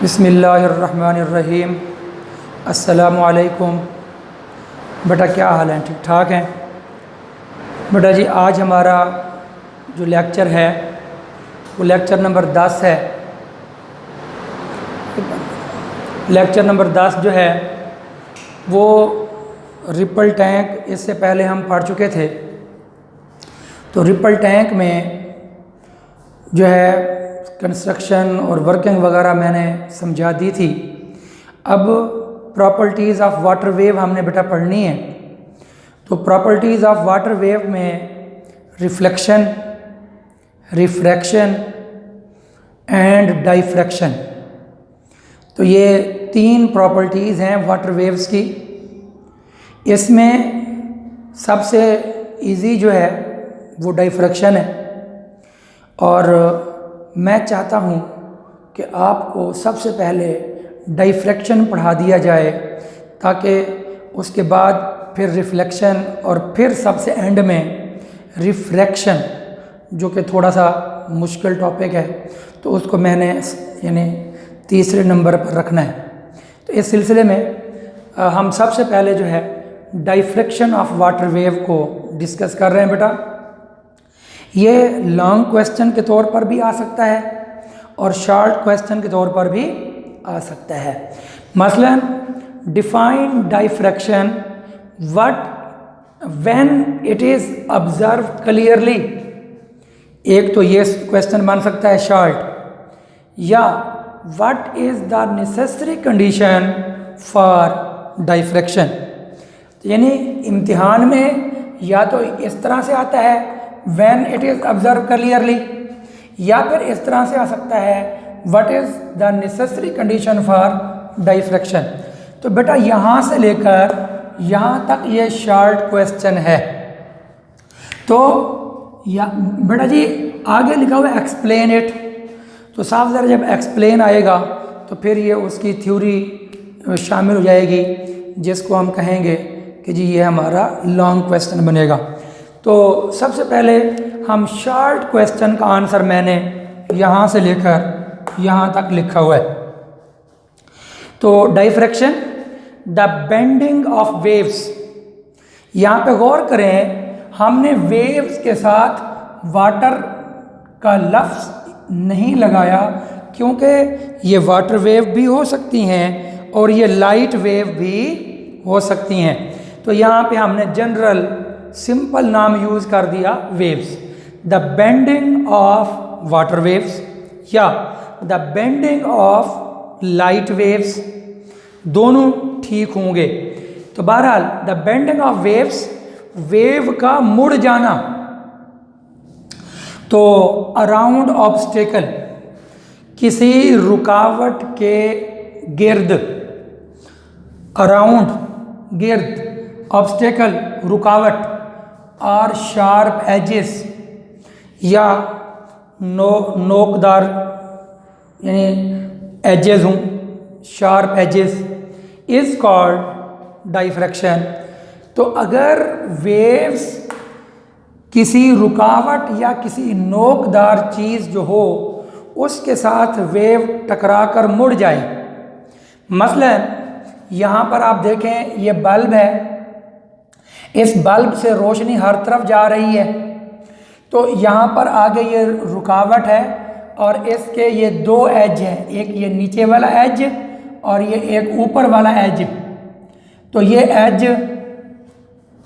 बिस्मिल्लाहिर्रहमानिर्रहीम। अस्सलामु अलैकुम। बेटा क्या हाल है? ठीक ठाक हैं बेटा जी। आज हमारा जो लेक्चर है वो लेक्चर नंबर 10 है। लेक्चर नंबर 10 जो है वो रिपल टैंक, इससे पहले हम पढ़ चुके थे। तो रिपल टैंक में जो है कंस्ट्रक्शन और वर्किंग वगैरह मैंने समझा दी थी। अब प्रॉपर्टीज़ ऑफ वाटर वेव हमने बेटा पढ़नी है। तो प्रॉपर्टीज़ ऑफ वाटर वेव में रिफ्लेक्शन, रिफ्रैक्शन एंड डाइफ्रैक्शन, तो ये 3 प्रॉपर्टीज़ हैं वाटर वेव्स की। इसमें सबसे इजी जो है वो डाइफ्रैक्शन है, और मैं चाहता हूँ कि आपको सबसे पहले डाइफ्रैक्शन पढ़ा दिया जाए, ताकि उसके बाद फिर रिफ्लेक्शन और फिर सबसे एंड में रिफ्रैक्शन, जो कि थोड़ा सा मुश्किल टॉपिक है, तो उसको मैंने यानी तीसरे नंबर पर रखना है। तो इस सिलसिले में हम सबसे पहले जो है डाइफ्रैक्शन ऑफ वाटर वेव को डिस्कस कर रहे हैं बेटा। ये लॉन्ग क्वेश्चन के तौर पर भी आ सकता है और शॉर्ट क्वेश्चन के तौर पर भी आ सकता है। मसलन define diffraction when it is observe clearly. एक तो ये क्वेश्चन बन सकता है शॉर्ट, या what is the necessary condition for diffraction. यानी इम्तिहान में या तो इस तरह से आता है when it is observed clearly, या फिर इस तरह से आ सकता है what is the necessary condition for diffraction। तो बेटा यहाँ से लेकर यहाँ तक ये शॉर्ट क्वेश्चन है। तो या बेटा जी आगे लिखा हुआ है एक्सप्लेन इट, तो साफ ज़रा जब एक्सप्लेन आएगा तो फिर ये उसकी थ्योरी शामिल हो जाएगी, जिसको हम कहेंगे कि जी ये हमारा लॉन्ग क्वेश्चन बनेगा। तो सबसे पहले हम शॉर्ट क्वेश्चन का आंसर मैंने यहाँ से लेकर यहाँ तक लिखा हुआ है। तो diffraction the bending of waves. यहाँ पे गौर करें, हमने वेव्स के साथ वाटर का लफ्ज़ नहीं लगाया, क्योंकि ये वाटर वेव भी हो सकती हैं और ये लाइट वेव भी हो सकती हैं। तो यहाँ पे हमने जनरल सिंपल नाम यूज़ कर दिया waves. The bending of water waves या the bending of light waves, दोनों ठीक होंगे। तो बहरहाल the bending of waves, wave का मुड़ जाना। तो अराउंड ऑब्स्टेकल, किसी रुकावट के गिर्द, अराउंड गिर्द, ऑब्स्टेकल रुकावट, और शार्प एजेस या नोकदार यानी एजेस हों, sharp edges is called diffraction. तो अगर वेव्स किसी रुकावट या किसी नोकदार चीज़ जो हो उसके साथ वेव टकरा कर मुड़ जाए, मसलन यहाँ पर आप देखें ये बल्ब है, इस बल्ब से रोशनी हर तरफ जा रही है, तो यहाँ पर आगे ये रुकावट है और इसके ये 2 एज हैं, एक ये नीचे वाला एज और ये एक ऊपर वाला एज। तो ये एज,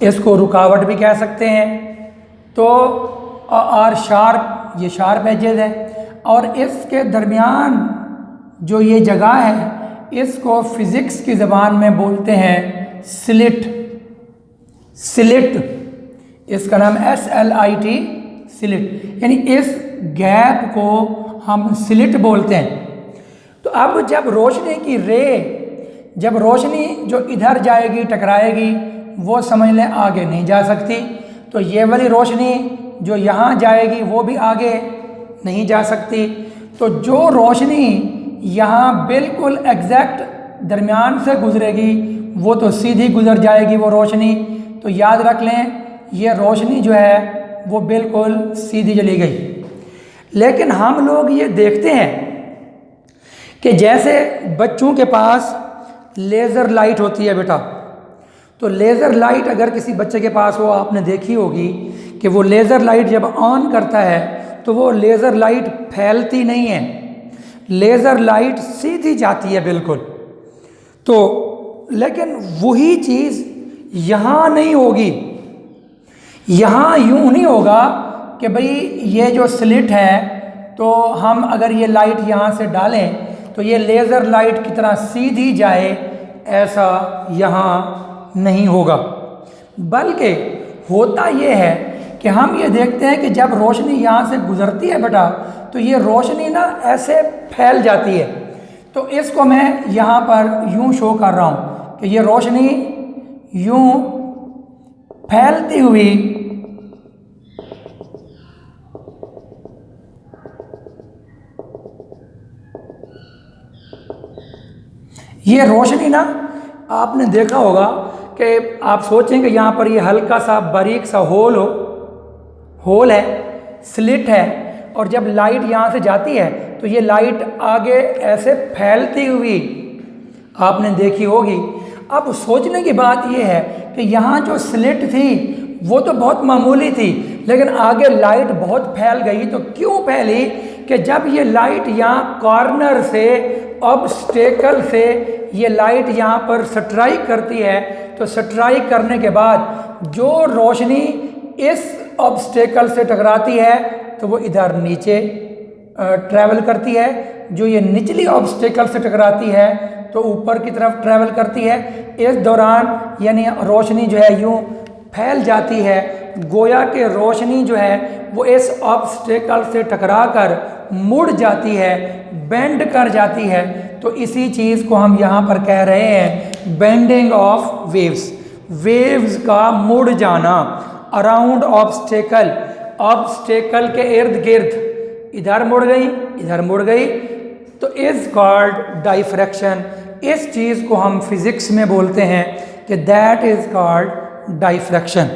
इसको रुकावट भी कह सकते हैं। तो और शार्प, ये शार्प एजेस है, और इसके दरमियान जो ये जगह है इसको फिज़िक्स की ज़बान में बोलते हैं स्लिट। स्लिट, इसका नाम SLIT, स्लिट, यानी इस गैप को हम स्लिट बोलते हैं। तो अब जब रोशनी की रे, जब रोशनी जो इधर जाएगी टकराएगी, वो समझ लें आगे नहीं जा सकती। तो ये वाली रोशनी जो यहाँ जाएगी वो भी आगे नहीं जा सकती। तो जो रोशनी यहाँ बिल्कुल एग्जैक्ट दरमियान से गुजरेगी वो तो सीधी गुजर जाएगी वो रोशनी। तो याद रख लें ये रोशनी जो है वो बिल्कुल सीधी चली गई। लेकिन हम लोग ये देखते हैं कि जैसे बच्चों के पास लेज़र लाइट होती है बेटा, तो लेज़र लाइट अगर किसी बच्चे के पास हो, आपने देखी होगी कि वो लेज़र लाइट जब ऑन करता है तो वो लेज़र लाइट फैलती नहीं है, लेज़र लाइट सीधी जाती है बिल्कुल। तो लेकिन वही चीज़ यहाँ नहीं होगी, यहाँ यूँ नहीं होगा कि भाई ये जो स्लिट है तो हम अगर ये लाइट यहाँ से डालें तो ये लेज़र लाइट की तरह सीधी जाए, ऐसा यहाँ नहीं होगा। बल्कि होता ये है कि हम ये देखते हैं कि जब रोशनी यहाँ से गुजरती है बेटा तो ये रोशनी ना ऐसे फैल जाती है। तो इसको मैं यहाँ पर यूँ शो कर रहा हूँ कि ये रोशनी यूँ फैलती हुई ये रोशनी ना, आपने देखा होगा कि आप सोचें कि यहाँ पर ये हल्का सा बारीक सा होल है, स्लिट है, और जब लाइट यहाँ से जाती है तो ये लाइट आगे ऐसे फैलती हुई आपने देखी होगी। अब सोचने की बात ये है कि यहाँ जो स्लिट थी वो तो बहुत मामूली थी, लेकिन आगे लाइट बहुत फैल गई। तो क्यों फैली कि जब ये लाइट यहाँ कॉर्नर से, ऑब्स्टेकल से ये लाइट यहाँ पर स्ट्राइक करती है, तो स्ट्राइक करने के बाद जो रोशनी इस ऑब्स्टेकल से टकराती है तो वो इधर नीचे ट्रैवल करती है, जो ये निचली ऑब्स्टेकल से टकराती है तो ऊपर की तरफ ट्रैवल करती है। इस दौरान यानी रोशनी जो है यूँ फैल जाती है, गोया कि रोशनी जो है वो इस ऑब्स्टेकल से टकराकर मुड़ जाती है, बेंड कर जाती है। तो इसी चीज़ को हम यहाँ पर कह रहे हैं बेंडिंग ऑफ वेव्स, वेव्स का मुड़ जाना अराउंड ऑब्स्टेकल, ऑब्स्टेकल के इर्द गिर्द, इधर मुड़ गई, इधर मुड़ गई, तो इज कॉल्ड डाइफ्रैक्शन। इस चीज़ को हम फिजिक्स में बोलते हैं कि दैट इज कॉल्ड डाइफ्रैक्शन।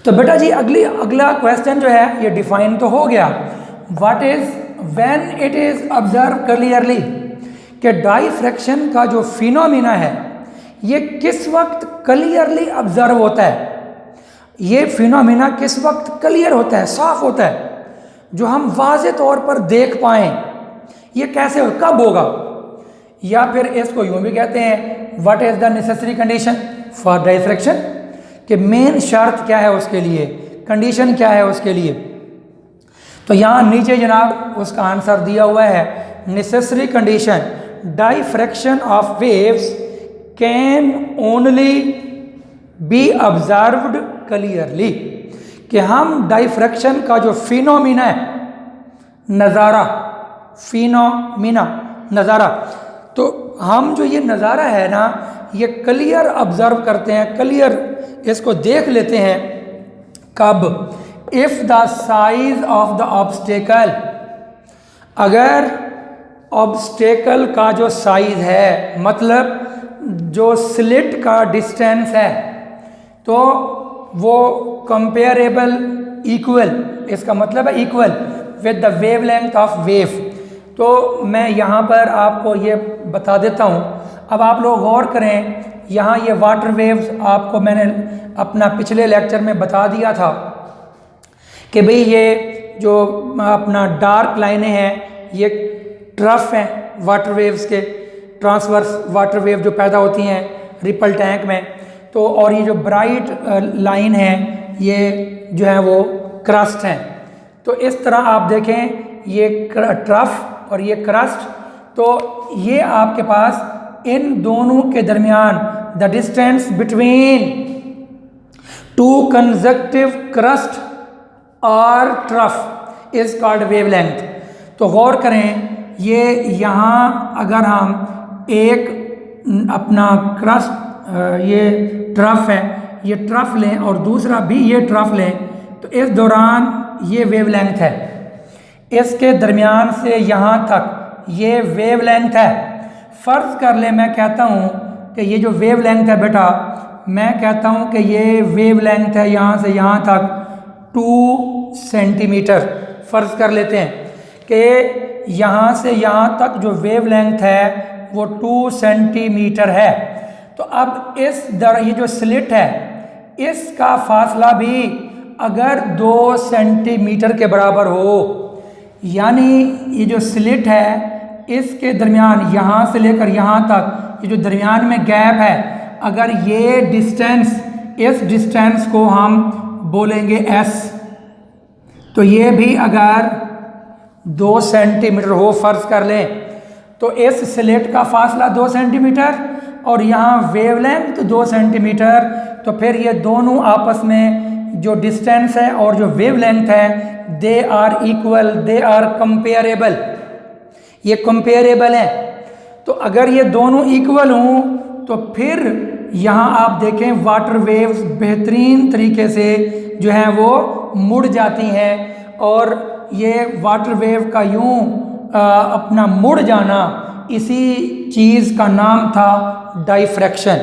तो बेटा जी अगला क्वेश्चन जो है ये डिफाइन तो हो गया, what is when it is observe clearly, कि डाइफ्रैक्शन का जो फिनोमिना है ये किस वक्त क्लियरली ऑब्जर्व होता है, ये फिनोमिना किस वक्त क्लियर होता है, साफ होता है, जो हम वाज़े तौर पर देख पाएँ, ये कैसे हो, कब होगा। या फिर इसको यूँ भी कहते हैं what is the necessary condition for diffraction, कि मेन शर्त क्या है उसके लिए, कंडीशन क्या है उसके लिए। तो यहाँ नीचे जनाब उसका आंसर दिया हुआ है, necessary condition diffraction of waves can only B observed clearly, कि हम डाइफ्रैक्शन का जो फिनोमिना है, नज़ारा, फिनोमिना नज़ारा, तो हम जो ये नज़ारा है ना ये क्लियर ऑब्जर्व करते हैं, क्लियर इसको देख लेते हैं कब, if the size of the obstacle, अगर ऑब्स्टेकल का जो साइज है, मतलब जो स्लिट का डिस्टेंस है, तो वो कंपेरेबल, इक्वल, इसका मतलब है equal with the wavelength of wave. तो मैं यहाँ पर आपको ये बता देता हूँ, अब आप लोग गौर करें, यहाँ ये वाटर वेव्स आपको मैंने अपना पिछले लेक्चर में बता दिया था कि भाई ये जो अपना डार्क लाइनें हैं ये ट्रफ हैं वाटर वेव्स के, ट्रांसवर्स वाटर वेव जो पैदा होती हैं रिपल टैंक में, तो और ये जो ब्राइट लाइन है ये जो है वो क्रस्ट हैं। तो इस तरह आप देखें ये ट्रफ और ये क्रस्ट, तो ये आपके पास इन दोनों के दरमियान the distance between two conjunctive crust और ट्रफ इज कॉल्ड वेवलेंथ। तो गौर करें, ये यहाँ अगर हम एक अपना क्रस्ट, ये ट्रफ है, ये ट्रफ लें और दूसरा भी ये ट्रफ लें, तो इस दौरान ये वेवलेंथ है, इसके दरमियान से यहाँ तक ये वेवलेंथ है। फ़र्ज़ कर ले मैं कहता हूँ कि ये जो वेवलेंथ है बेटा, मैं कहता हूँ कि ये वेवलेंथ है यहाँ से यहाँ तक 2 सेंटीमीटर। फ़र्ज़ कर लेते हैं कि यहाँ से यहाँ तक जो वेवलेंथ है वो 2 सेंटीमीटर है। तो अब ये जो स्लिट है इसका फासला भी अगर 2 सेंटीमीटर के बराबर हो, यानी ये जो स्लिट है इसके दरमियान यहाँ से लेकर यहाँ तक ये जो दरमियान में गैप है, अगर ये डिस्टेंस, इस डिस्टेंस को हम बोलेंगे s, तो ये भी अगर 2 सेंटीमीटर हो फर्ज कर लें, तो इस स्लिट का फासला 2 सेंटीमीटर और यहाँ वेवलेंथ 2 सेंटीमीटर, तो फिर ये दोनों आपस में जो डिस्टेंस है और जो वेवलेंथ है they are equal, they are comparable, ये कंपेरेबल है। तो अगर ये दोनों इक्वल हों तो फिर यहाँ आप देखें वाटर वेव्स बेहतरीन तरीके से जो है वो मुड़ जाती हैं, और ये वाटर वेव का यूं अपना मुड़ जाना, इसी चीज़ का नाम था डाइफ्रैक्शन।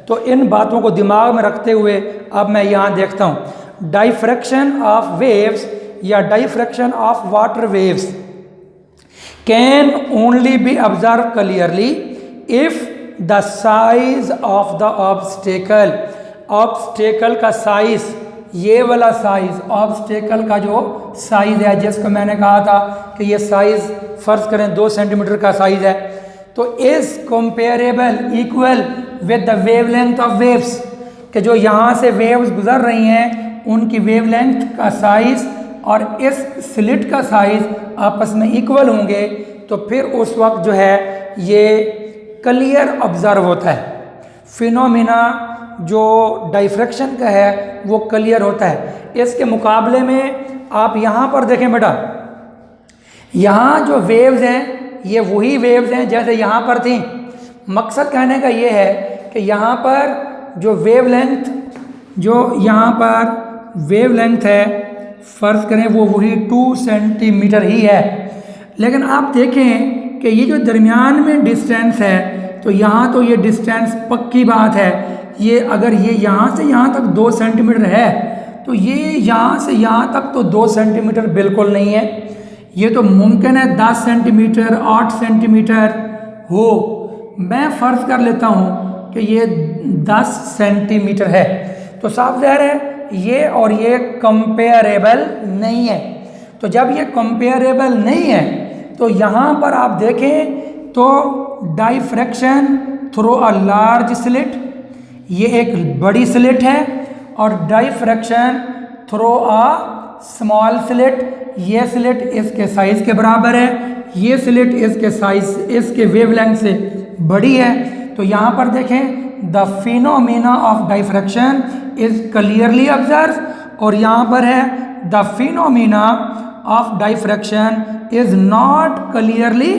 तो इन बातों को दिमाग में रखते हुए अब मैं यहाँ देखता हूँ, डाइफ्रैक्शन ऑफ वेव्स या diffraction of water waves can only B observe clearly if the size of the obstacle, obstacle का साइज, ये वाला साइज, ऑब्स्टेकल का जो साइज है, जिसको मैंने कहा था कि ये साइज फर्ज करें 2 सेंटीमीटर का साइज है, तो is comparable equal with the wavelength of waves, कि जो यहाँ से वेव्स गुजर रही हैं उनकी वेवलेंथ का साइज और इस स्लिट का साइज आपस में इक्वल होंगे, तो फिर उस वक्त जो है ये क्लियर ऑब्जर्व होता है। फिनोमिना जो डाइफ्रैक्शन का है वो क्लियर होता है। इसके मुकाबले में आप यहाँ पर देखें बेटा, यहाँ जो वेव्स हैं ये वही वेव्स हैं जैसे यहाँ पर थी। मकसद कहने का ये है कि यहाँ पर जो वेवलेंथ, जो यहाँ पर वेवलेंथ है फ़र्ज़ करें वो वही 2 सेंटीमीटर ही है, लेकिन आप देखें कि ये जो दरमियान में डिस्टेंस है, तो यहाँ तो ये डिस्टेंस पक्की बात है, ये अगर ये यहाँ से यहाँ तक 2 सेंटीमीटर है तो ये यहाँ से यहाँ तक तो 2 सेंटीमीटर बिल्कुल नहीं है, ये तो मुमकिन है 10 सेंटीमीटर 8 सेंटीमीटर हो। मैं फ़र्ज़ कर लेता हूँ कि ये 10 सेंटीमीटर है, तो साफ ज़ाहिर है ये और ये कंपेरेबल नहीं है। तो जब ये कंपेरेबल नहीं है तो यहाँ पर आप देखें तो diffraction through a large slit, ये एक बड़ी स्लिट है, और diffraction through a small slit, ये स्लिट इसके साइज के बराबर है, ये स्लिट इसके साइज, इसके वेवलेंथ से बड़ी है। तो यहाँ पर देखें the phenomena of diffraction is clearly observe, और यहाँ पर है the phenomena of diffraction is not clearly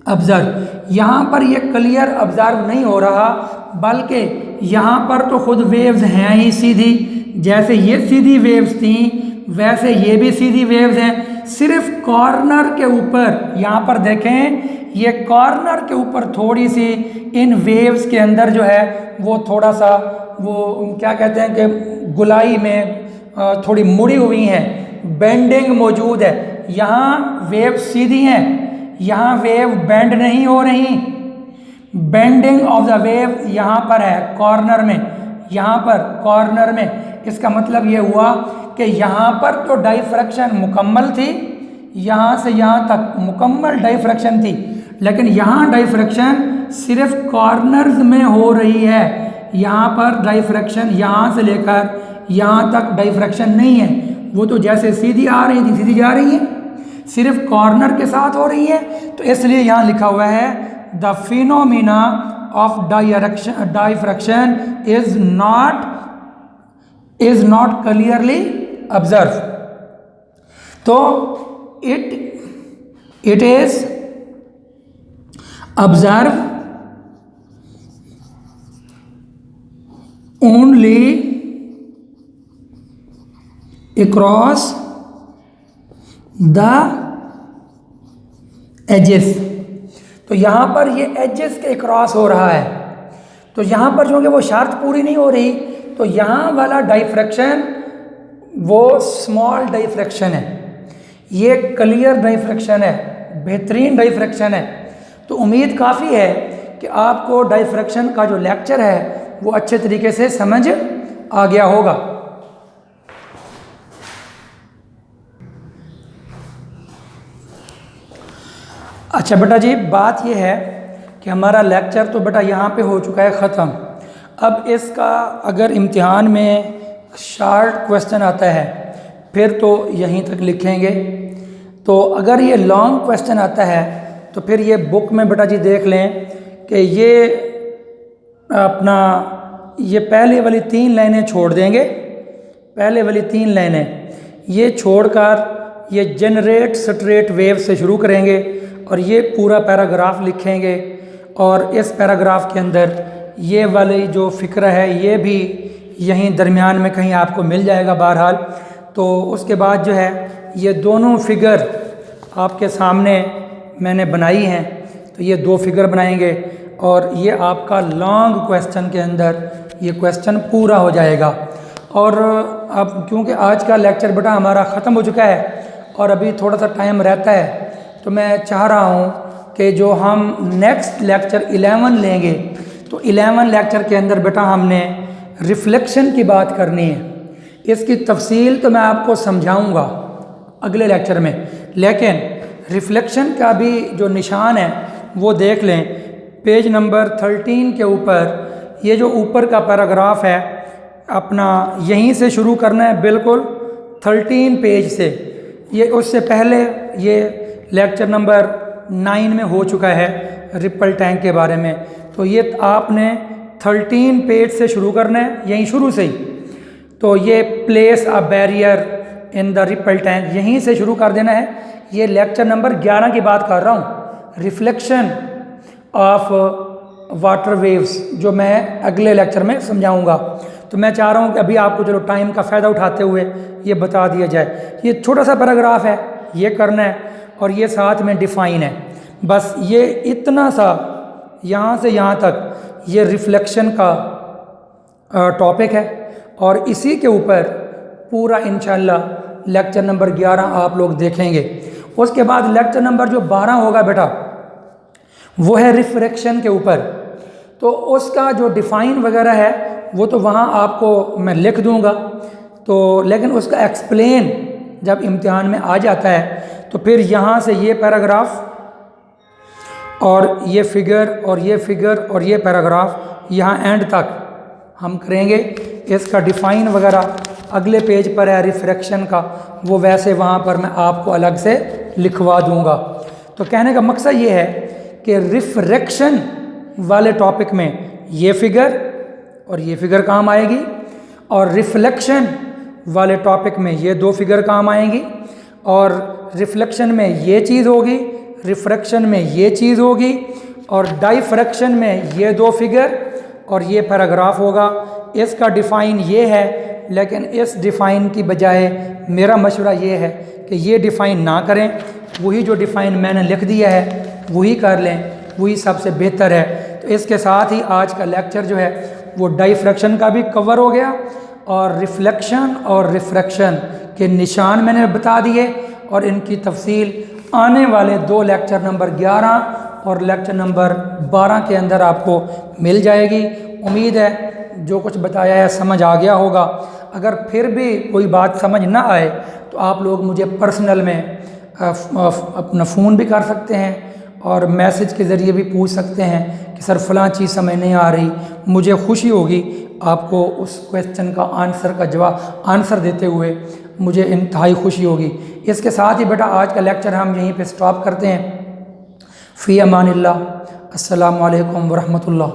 observe. यहाँ पर ये क्लियर ऑब्जर्व नहीं हो रहा, बल्कि यहाँ पर तो खुद वेव्स हैं ही सीधी, जैसे ये सीधी वेव्स थी वैसे ये भी सीधी वेव्स हैं, सिर्फ कॉर्नर के ऊपर, यहाँ पर देखें ये कॉर्नर के ऊपर थोड़ी सी इन वेव्स के अंदर जो है वो थोड़ा सा वो क्या कहते हैं कि गुलाई में थोड़ी मुड़ी हुई हैं, बेंडिंग मौजूद है। यहाँ वेव सीधी हैं, यहाँ वेव बेंड नहीं हो रही, बेंडिंग ऑफ द वेव यहाँ पर है कॉर्नर में, यहाँ पर कॉर्नर में। इसका मतलब ये हुआ कि यहाँ पर तो डाइफ्रैक्शन मुकम्मल थी, यहाँ से यहाँ तक मुकम्मल डाइफ्रैक्शन थी, लेकिन यहाँ डाइफ्रैक्शन सिर्फ कॉर्नर्स में हो रही है। यहाँ पर डाइफ्रैक्शन यहाँ से लेकर यहाँ तक डाइफ्रैक्शन नहीं है, वो तो जैसे सीधी आ रही थी सीधी जा रही है, सिर्फ कॉर्नर के साथ हो रही है। तो इसलिए यहाँ लिखा हुआ है the phenomena of diffraction is not clearly observe. तो it is observe only across the edges। तो यहाँ पर ये एजेस के क्रॉस हो रहा है, तो यहाँ पर जो कि वो शर्त पूरी नहीं हो रही, तो यहाँ वाला डाइफ्रैक्शन वो स्मॉल डाइफ्रैक्शन है, ये क्लियर डाइफ्रैक्शन है, बेहतरीन डाइफ्रैक्शन है। तो उम्मीद काफ़ी है कि आपको डाइफ्रैक्शन का जो लेक्चर है वो अच्छे तरीके से समझ आ गया होगा। अच्छा बेटा जी, बात ये है कि हमारा लेक्चर तो बेटा यहाँ पे हो चुका है ख़त्म। अब इसका अगर इम्तिहान में शॉर्ट क्वेश्चन आता है फिर तो यहीं तक लिखेंगे। तो अगर ये लॉन्ग क्वेश्चन आता है तो फिर ये बुक में बेटा जी देख लें कि ये अपना ये पहले वाली 3 लाइनें छोड़ देंगे, पहले वाली 3 लाइनें ये छोड़कर ये जनरेट स्ट्रेट वेव से शुरू करेंगे और ये पूरा पैराग्राफ लिखेंगे। और इस पैराग्राफ के अंदर ये वाली जो फ़िक्र है ये भी यहीं दरमियान में कहीं आपको मिल जाएगा बहरहाल। तो उसके बाद जो है ये दोनों फिगर आपके सामने मैंने बनाई हैं, तो ये 2 फिगर बनाएंगे और ये आपका लॉन्ग क्वेश्चन के अंदर ये क्वेश्चन पूरा हो जाएगा। और अब क्योंकि आज का लेक्चर बेटा हमारा ख़त्म हो चुका है और अभी थोड़ा सा टाइम रहता है, तो मैं चाह रहा हूँ कि जो हम नेक्स्ट लेक्चर 11 लेंगे तो 11 लेक्चर के अंदर बेटा हमने रिफ्लेक्शन की बात करनी है। इसकी तफसील तो मैं आपको समझाऊंगा अगले लेक्चर में, लेकिन रिफ्लेक्शन का भी जो निशान है वो देख लें। पेज नंबर 13 के ऊपर ये जो ऊपर का पैराग्राफ है अपना यहीं से शुरू करना है, बिल्कुल 13 पेज से। ये उससे पहले ये लेक्चर नंबर 9 में हो चुका है रिपल टैंक के बारे में। तो ये आपने 13 पेज से शुरू करना है, यहीं शुरू से ही। तो ये place a barrier in the ripple tank यहीं से शुरू कर देना है। ये लेक्चर नंबर 11 की बात कर रहा हूँ, रिफ्लेक्शन ऑफ वाटर वेव्स, जो मैं अगले लेक्चर में समझाऊंगा। तो मैं चाह रहा हूँ कि अभी आपको चलो टाइम का फ़ायदा उठाते हुए ये बता दिया जाए। ये छोटा सा पैराग्राफ है, ये करना है और ये साथ में डिफ़ाइन है। बस ये इतना सा यहाँ से यहाँ तक ये रिफ्लेक्शन का टॉपिक है और इसी के ऊपर पूरा इंशाल्लाह लेक्चर नंबर 11 आप लोग देखेंगे। उसके बाद लेक्चर नंबर जो 12 होगा बेटा वो है रिफ्रैक्शन के ऊपर। तो उसका जो डिफ़ाइन वगैरह है वो तो वहाँ आपको मैं लिख दूँगा, तो लेकिन उसका एक्सप्लेन जब इम्तिहान में आ जाता है तो फिर यहाँ से ये पैराग्राफ और ये फिगर और ये फिगर और ये पैराग्राफ यहाँ एंड तक हम करेंगे। इसका डिफ़ाइन वगैरह अगले पेज पर है रिफ्रैक्शन का, वो वैसे वहाँ पर मैं आपको अलग से लिखवा दूँगा। तो कहने का मकसद ये है कि रिफ्रैक्शन वाले टॉपिक में ये फिगर और ये फिगर काम आएगी और रिफ्लेक्शन वाले टॉपिक में ये 2 फिगर काम आएंगी और रिफ्लेक्शन में ये चीज़ होगी, रिफ्रैक्शन में ये चीज़ होगी और डाइफ्रैक्शन में ये 2 फिगर और ये पैराग्राफ होगा। इसका डिफ़ाइन ये है, लेकिन इस डिफ़ाइन की बजाय मेरा मशवरा ये है कि ये डिफ़ाइन ना करें, वही जो डिफ़ाइन मैंने लिख दिया है वही कर लें, वही सबसे बेहतर है। तो इसके साथ ही आज का लेक्चर जो है वो डाइफ्रैक्शन का भी कवर हो गया और रिफ्लेक्शन और रिफ्रैक्शन के निशान मैंने बता दिए और इनकी तफसील आने वाले 2 लेक्चर नंबर 11 और लेक्चर नंबर 12 के अंदर आपको मिल जाएगी। उम्मीद है जो कुछ बताया है समझ आ गया होगा। अगर फिर भी कोई बात समझ ना आए तो आप लोग मुझे पर्सनल में अपना फ़ोन भी कर सकते हैं और मैसेज के ज़रिए भी पूछ सकते हैं कि सर फ़लाँ चीज़ समझ नहीं आ रही। मुझे खुशी होगी आपको उस क्वेश्चन का आंसर देते हुए, मुझे इंतहाई खुशी होगी। इसके साथ ही बेटा आज का लेक्चर हम यहीं पे स्टॉप करते हैं। फ़ी अमानिल्लाह, अस्सलामु अलैकुम व रहमतुल्लाह।